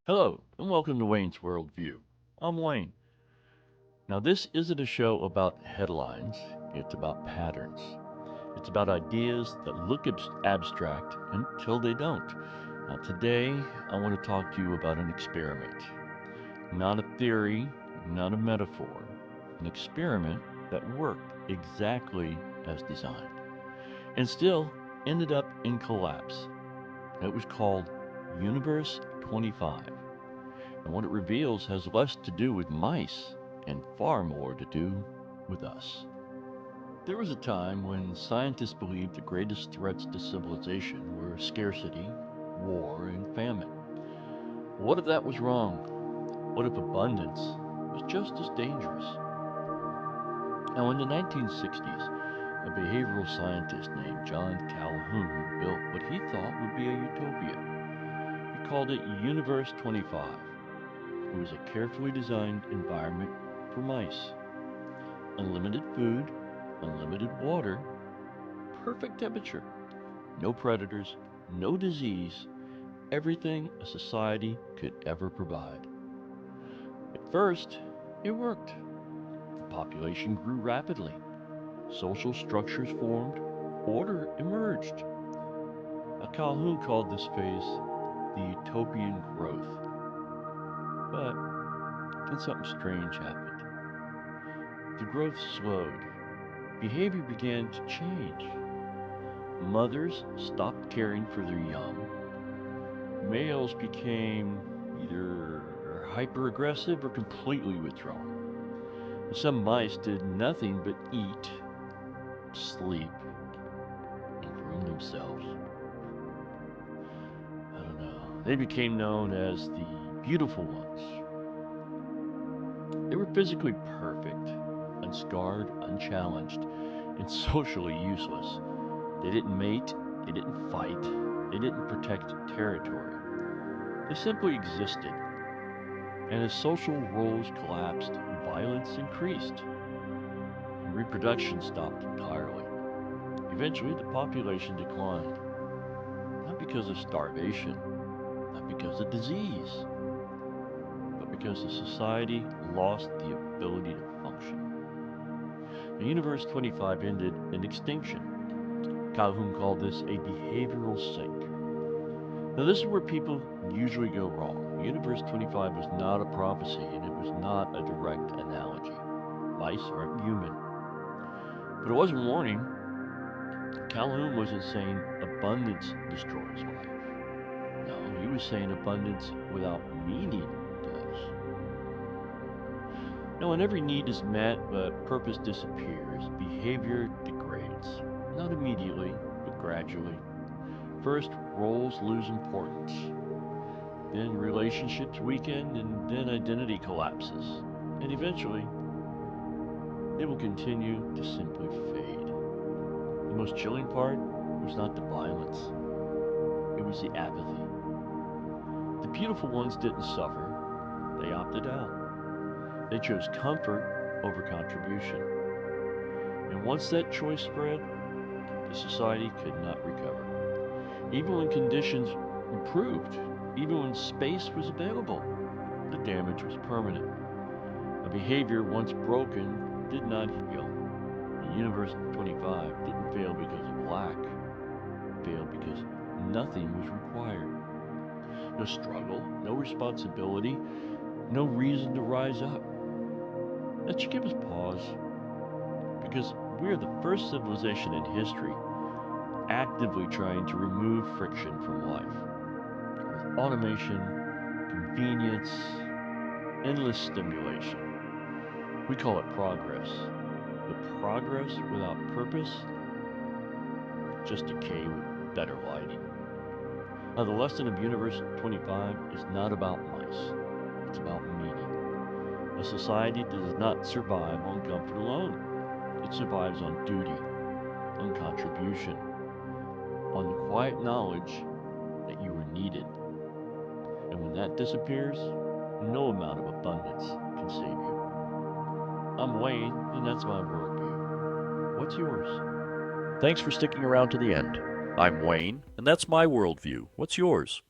Hello, and welcome to Wayne's Worldview. I'm Wayne. Now, this isn't a show about headlines, it's about patterns. It's about ideas that look abstract until they don't. Now, today, I want to talk to you about an experiment. Not a theory, not a metaphor. An experiment that worked exactly as designed and still ended up in collapse. It was called Universe 25. And what it reveals has less to do with mice and far more to do with us. There was a time when scientists believed the greatest threats to civilization were scarcity, war, and famine. What if that was wrong? What if abundance was just as dangerous? Now, in the 1960s, a behavioral scientist named John Calhoun built what he thought would be a utopia. He called it Universe 25. It was a carefully designed environment for mice. Unlimited food, unlimited water, perfect temperature, no predators, no disease, everything a society could ever provide. At first, it worked. The population grew rapidly. Social structures formed. Order emerged. Now, Calhoun called this phase the utopian growth. But then something strange happened. The growth slowed. Behavior began to change. Mothers stopped caring for their young. Males became either hyper aggressive or completely withdrawn. Some mice did nothing but eat, sleep, and groom themselves. I don't know. They became known as the beautiful ones. They were physically perfect, unscarred, unchallenged, and socially useless. They didn't mate, they didn't fight, they didn't protect territory. They simply existed. And as social roles collapsed, violence increased, and reproduction stopped entirely. Eventually, the population declined, not because of starvation, not because of disease, but because the society lost the ability to function. The Universe 25 ended in extinction. Calhoun called this a behavioral sink. Now, this is where people usually go wrong. Universe 25 was not a prophecy, and it was not a direct analogy. Mice aren't human. But it wasn't warning. Calhoun wasn't saying abundance destroys life. No, he was saying abundance without meaning does. Now, when every need is met but purpose disappears, behavior degrades. Not immediately, but gradually. First, roles lose importance. Then relationships weaken, and then identity collapses. And eventually, they will continue to simply fade. The most chilling part was not the violence, it was the apathy. The beautiful ones didn't suffer, they opted out. They chose comfort over contribution. And once that choice spread, the society could not recover. Even when conditions improved, even when space was available, the damage was permanent. A behavior once broken did not heal. The Universe 25 didn't fail because of lack, it failed because nothing was required. No struggle, no responsibility, no reason to rise up. That should give us pause, because we are the first civilization in history actively trying to remove friction from life. With automation, convenience, endless stimulation. We call it progress. But progress without purpose, just decay with better lighting. Now, the lesson of Universe 25 is not about mice, it's about meaning. A society does not survive on comfort alone, it survives on duty, on contribution, on the quiet knowledge that you are needed. And when that disappears, no amount of abundance can save you. I'm Wayne, and that's my worldview. What's yours? Thanks for sticking around to the end. I'm Wayne, and that's my worldview. What's yours?